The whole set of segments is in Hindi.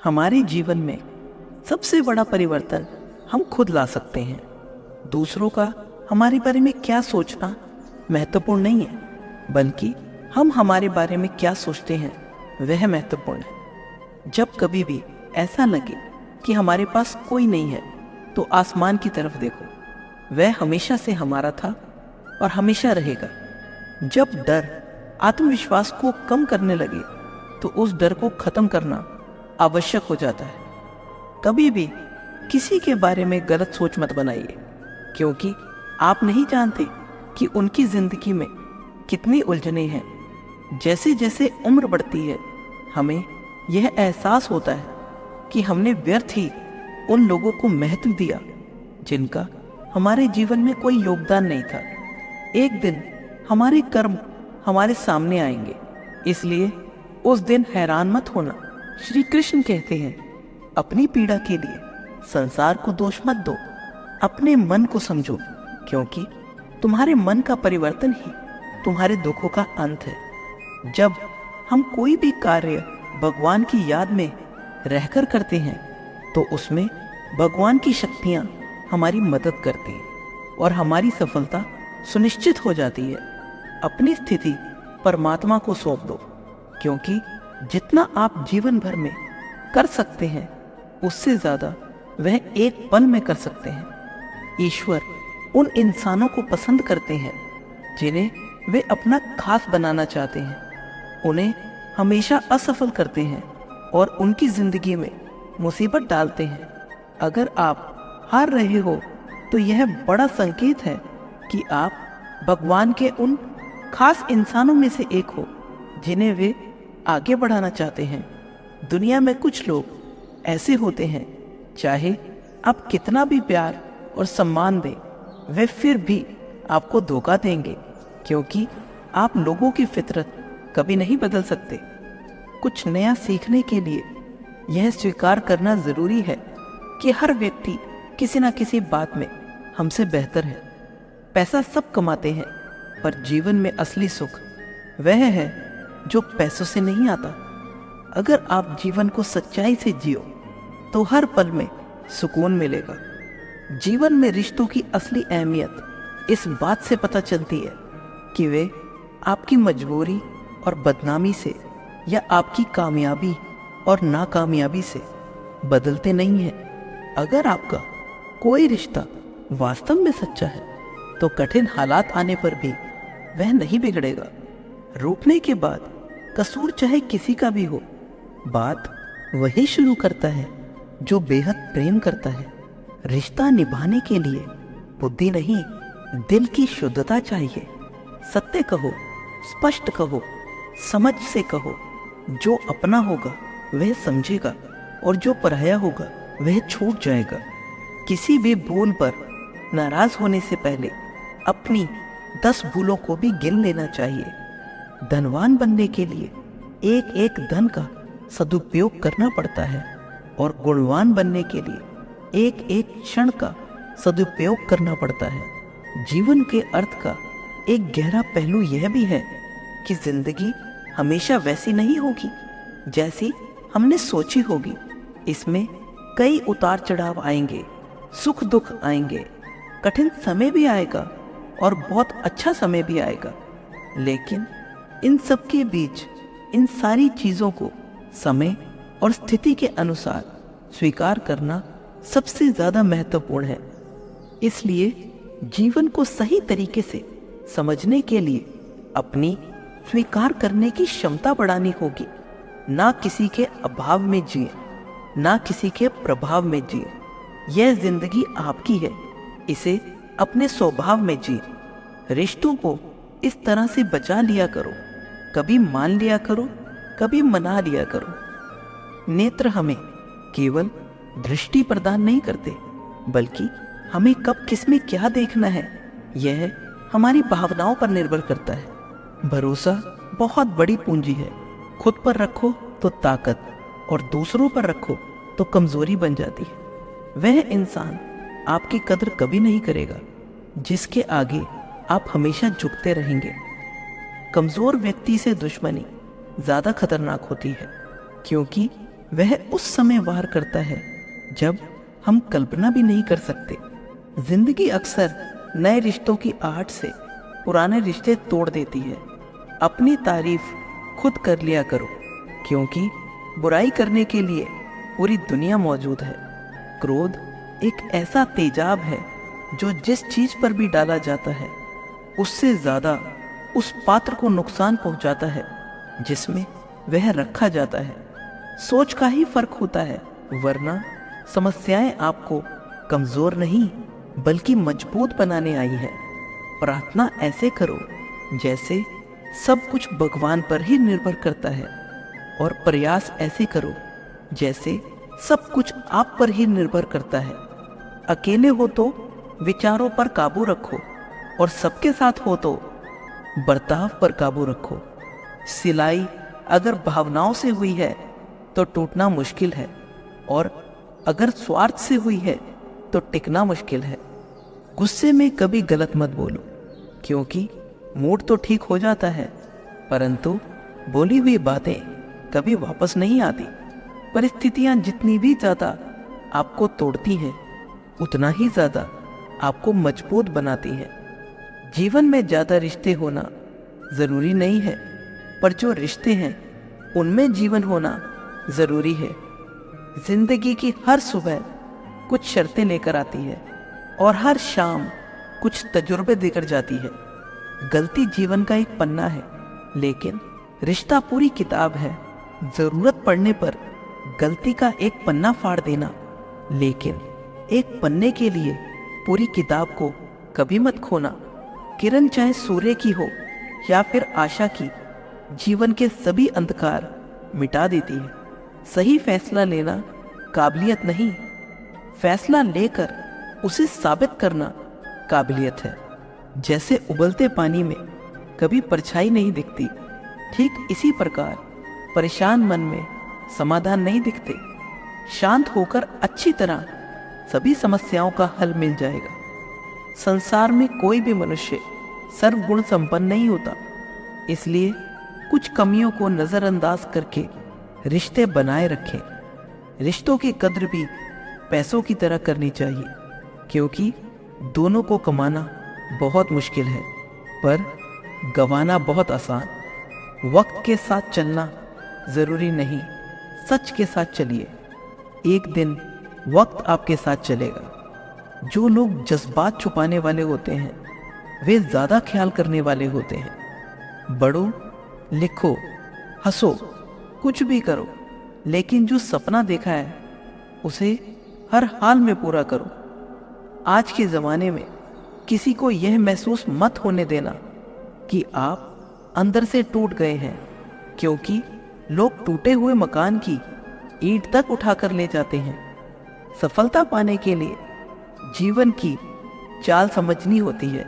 हमारे जीवन में सबसे बड़ा परिवर्तन हम खुद ला सकते हैं। दूसरों का हमारे बारे में क्या सोचना महत्वपूर्ण नहीं है, बल्कि हम हमारे बारे में क्या सोचते हैं वह महत्वपूर्ण है। जब कभी भी ऐसा लगे कि हमारे पास कोई नहीं है, तो आसमान की तरफ देखो, वह हमेशा से हमारा था और हमेशा रहेगा। जब डर आत्मविश्वास को कम करने लगे, तो उस डर को खत्म करना आवश्यक हो जाता है। कभी भी किसी के बारे में गलत सोच मत बनाइए, क्योंकि आप नहीं जानते कि उनकी जिंदगी में कितनी उलझनें हैं। जैसे जैसे उम्र बढ़ती है, हमें यह एहसास होता है कि हमने व्यर्थ ही उन लोगों को महत्व दिया जिनका हमारे जीवन में कोई योगदान नहीं था। एक दिन हमारे कर्म हमारे सामने आएंगे, इसलिए उस दिन हैरान मत होना। श्री कृष्ण कहते हैं, अपनी पीड़ा के लिए संसार को दोष मत दो, अपने मन को समझो, क्योंकि तुम्हारे मन का परिवर्तन ही तुम्हारे दुखों का अंत है। जब हम कोई भी कार्य भगवान की याद में रहकर करते हैं, तो उसमें भगवान की शक्तियाँ हमारी मदद करती हैं और हमारी सफलता सुनिश्चित हो जाती है। अपनी स्थिति परमात्मा को सौंप दो, क्योंकि जितना आप जीवन भर में कर सकते हैं, उससे ज़्यादा वह एक पल में कर सकते हैं। ईश्वर उन इंसानों को पसंद करते हैं जिन्हें वे अपना खास बनाना चाहते हैं। उन्हें हमेशा असफल करते हैं और उनकी जिंदगी में मुसीबत डालते हैं। अगर आप हार रहे हो, तो यह बड़ा संकेत है कि आप भगवान के उन खास इंसानों में से एक हो जिन्हें वे आगे बढ़ाना चाहते हैं। दुनिया में कुछ लोग ऐसे होते हैं, चाहे आप कितना भी प्यार और सम्मान दें, वे फिर भी आपको धोखा देंगे, क्योंकि आप लोगों की फितरत कभी नहीं बदल सकते। कुछ नया सीखने के लिए यह स्वीकार करना जरूरी है कि हर व्यक्ति किसी न किसी बात में हमसे बेहतर है। पैसा सब कमाते हैं, पर जीवन में असली सुख वह है जो पैसों से नहीं आता। अगर आप जीवन को सच्चाई से जियो, तो हर पल में सुकून मिलेगा। जीवन में रिश्तों की असली अहमियत इस बात से पता चलती है कि वे आपकी मजबूरी और बदनामी से या आपकी कामयाबी और नाकामयाबी से बदलते नहीं हैं। अगर आपका कोई रिश्ता वास्तव में सच्चा है, तो कठिन हालात आने पर भी वह नहीं बिगड़ेगा। रूठने के बाद कसूर चाहे किसी का भी हो, बात वही शुरू करता है जो बेहद प्रेम करता है। रिश्ता निभाने के लिए बुद्धि नहीं, दिल की शुद्धता चाहिए। सत्य कहो, स्पष्ट कहो, समझ से कहो। जो अपना होगा वह समझेगा, और जो पराया होगा वह छूट जाएगा। किसी भी भूल पर नाराज होने से पहले अपनी 10 भूलों को भी गिन लेना चाहिए। धनवान बनने के लिए एक एक धन का सदुपयोग करना पड़ता है, और गुणवान बनने के लिए एक एक क्षण का सदुपयोग करना पड़ता है। जीवन के अर्थ का एक गहरा पहलू यह भी है कि जिंदगी हमेशा वैसी नहीं होगी जैसी हमने सोची होगी। इसमें कई उतार चढ़ाव आएंगे, सुख दुख आएंगे, कठिन समय भी आएगा और बहुत अच्छा समय भी आएगा। लेकिन इन सब के बीच इन सारी चीज़ों को समय और स्थिति के अनुसार स्वीकार करना सबसे ज़्यादा महत्वपूर्ण है। इसलिए जीवन को सही तरीके से समझने के लिए अपनी स्वीकार करने की क्षमता बढ़ानी होगी। ना किसी के अभाव में जिए, ना किसी के प्रभाव में जिए। यह जिंदगी आपकी है, इसे अपने स्वभाव में जिए। रिश्तों को इस तरह से बचा लिया करो, कभी मान लिया करो, कभी मना लिया करो। नेत्र हमें केवल दृष्टि प्रदान नहीं करते, बल्कि हमें कब किसमें क्या देखना है, यह हमारी भावनाओं पर निर्भर करता है। भरोसा बहुत बड़ी पूंजी है। खुद पर रखो तो ताकत, और दूसरों पर रखो तो कमजोरी बन जाती है। वह इंसान आपकी कदर कभी नहीं करेगा जिसके आगे आप हमेशा झुकते रहेंगे। कमजोर व्यक्ति से दुश्मनी ज्यादा खतरनाक होती है, क्योंकि वह उस समय वार करता है जब हम कल्पना भी नहीं कर सकते। जिंदगी अक्सर नए रिश्तों की आहट से पुराने रिश्ते तोड़ देती है। अपनी तारीफ खुद कर लिया करो, क्योंकि बुराई करने के लिए पूरी दुनिया मौजूद है। क्रोध एक ऐसा तेजाब है जो जिस चीज पर भी डाला जाता है उससे ज्यादा उस पात्र को नुकसान पहुंचाता है जिसमें वह रखा जाता है। सोच का ही फर्क होता है, वरना समस्याएं आपको कमजोर नहीं बल्कि मजबूत बनाने आई है। प्रार्थना ऐसे करो जैसे सब कुछ भगवान पर ही निर्भर करता है, और प्रयास ऐसे करो जैसे सब कुछ आप पर ही निर्भर करता है। अकेले हो तो विचारों पर काबू रखो, और सबके साथ हो तो बर्ताव पर काबू रखो। सिलाई अगर भावनाओं से हुई है तो टूटना मुश्किल है, और अगर स्वार्थ से हुई है तो टिकना मुश्किल है। गुस्से में कभी गलत मत बोलो, क्योंकि मूड तो ठीक हो जाता है, परंतु बोली हुई बातें कभी वापस नहीं आती। परिस्थितियां जितनी भी ज्यादा आपको तोड़ती हैं, उतना ही ज्यादा आपको मजबूत बनाती हैं। जीवन में ज्यादा रिश्ते होना जरूरी नहीं है, पर जो रिश्ते हैं उनमें जीवन होना जरूरी है। जिंदगी की हर सुबह कुछ शर्तें लेकर आती है, और हर शाम कुछ तजुर्बे देकर जाती है। गलती जीवन का एक पन्ना है, लेकिन रिश्ता पूरी किताब है। जरूरत पड़ने पर गलती का एक पन्ना फाड़ देना, लेकिन एक पन्ने के लिए पूरी किताब को कभी मत खोना। किरण चाहे सूर्य की हो या फिर आशा की, जीवन के सभी अंधकार मिटा देती है। सही फैसला लेना काबिलियत नहीं, फैसला लेकर उसे साबित करना काबिलियत है। जैसे उबलते पानी में कभी परछाई नहीं दिखती, ठीक इसी प्रकार परेशान मन में समाधान नहीं दिखते। शांत होकर अच्छी तरह सभी समस्याओं का हल मिल जाएगा। संसार में कोई भी मनुष्य सर्वगुण संपन्न नहीं होता, इसलिए कुछ कमियों को नजरअंदाज करके रिश्ते बनाए रखें। रिश्तों की कद्र भी पैसों की तरह करनी चाहिए, क्योंकि दोनों को कमाना बहुत मुश्किल है, पर गंवाना बहुत आसान। वक्त के साथ चलना जरूरी नहीं, सच के साथ चलिए, एक दिन वक्त आपके साथ चलेगा। जो लोग जज्बात छुपाने वाले होते हैं वे ज्यादा ख्याल करने वाले होते हैं। बढ़ो, लिखो, हंसो, कुछ भी करो, लेकिन जो सपना देखा है उसे हर हाल में पूरा करो। आज के ज़माने में किसी को यह महसूस मत होने देना कि आप अंदर से टूट गए हैं, क्योंकि लोग टूटे हुए मकान की ईंट तक उठाकर ले जाते हैं। सफलता पाने के लिए जीवन की चाल समझनी होती है।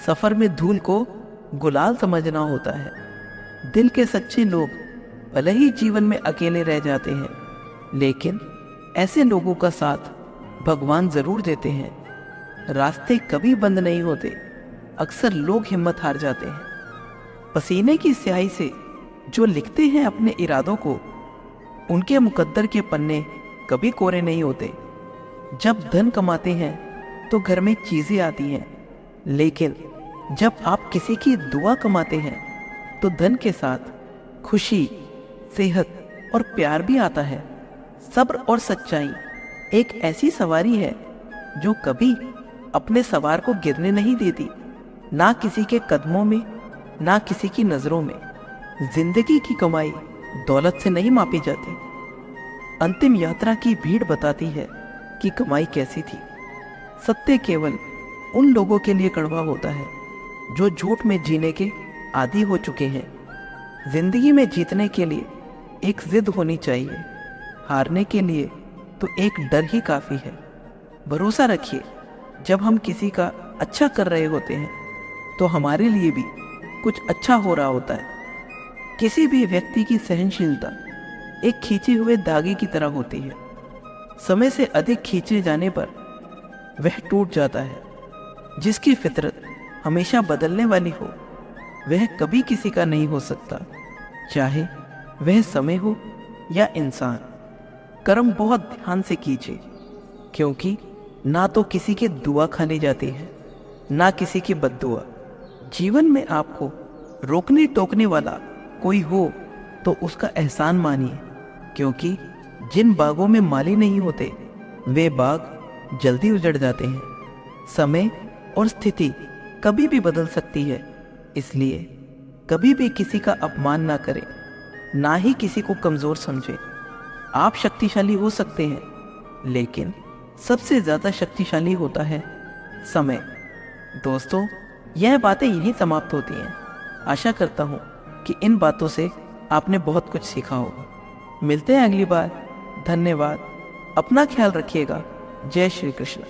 सफर में धूल को गुलाल समझना होता है। दिल के सच्चे लोग भले ही जीवन में अकेले रह जाते हैं, लेकिन ऐसे लोगों का साथ भगवान जरूर देते हैं। रास्ते कभी बंद नहीं होते, अक्सर लोग हिम्मत हार जाते हैं। पसीने की स्याही से जो लिखते हैं अपने इरादों को, उनके मुकद्दर के पन्ने कभी कोरे नहीं होते। जब धन कमाते हैं तो घर में चीजें आती हैं, लेकिन जब आप किसी की दुआ कमाते हैं तो धन के साथ खुशी, सेहत और प्यार भी आता है। सब्र और सच्चाई एक ऐसी सवारी है जो कभी अपने सवार को गिरने नहीं देती, ना किसी के कदमों में, ना किसी की नजरों में। जिंदगी की कमाई दौलत से नहीं मापी जाती। अंतिम यात्रा की भीड़ बताती है कि कमाई कैसी थी। सत्य केवल उन लोगों के लिए कड़वा होता है जो झूठ में जीने के आदी हो चुके हैं। जिंदगी में जीतने के लिए एक जिद होनी चाहिए, हारने के लिए तो एक डर ही काफी है। भरोसा रखिए, जब हम किसी का अच्छा कर रहे होते हैं तो हमारे लिए भी कुछ अच्छा हो रहा होता है। किसी भी व्यक्ति की सहनशीलता एक खींचे हुए धागे की तरह होती है। समय से अधिक खींचे जाने पर वह टूट जाता है। जिसकी फितरत हमेशा बदलने वाली हो, वह कभी किसी का नहीं हो सकता, चाहे वह समय हो या इंसान। कर्म बहुत ध्यान से कीजिए, क्योंकि ना तो किसी की दुआ खानी जाती है, ना किसी की बद्दुआ। जीवन में आपको रोकने टोकने वाला कोई हो तो उसका एहसान मानिए, क्योंकि जिन बागों में माली नहीं होते वे बाग जल्दी उजड़ जाते हैं। समय और स्थिति कभी भी बदल सकती है, इसलिए कभी भी किसी का अपमान ना करें, ना ही किसी को कमज़ोर समझें। आप शक्तिशाली हो सकते हैं, लेकिन सबसे ज़्यादा शक्तिशाली होता है समय। दोस्तों, यह बातें यहीं समाप्त होती हैं। आशा करता हूँ कि इन बातों से आपने बहुत कुछ सीखा होगा। मिलते हैं अगली बार। धन्यवाद। अपना ख्याल रखिएगा। जय श्री कृष्ण।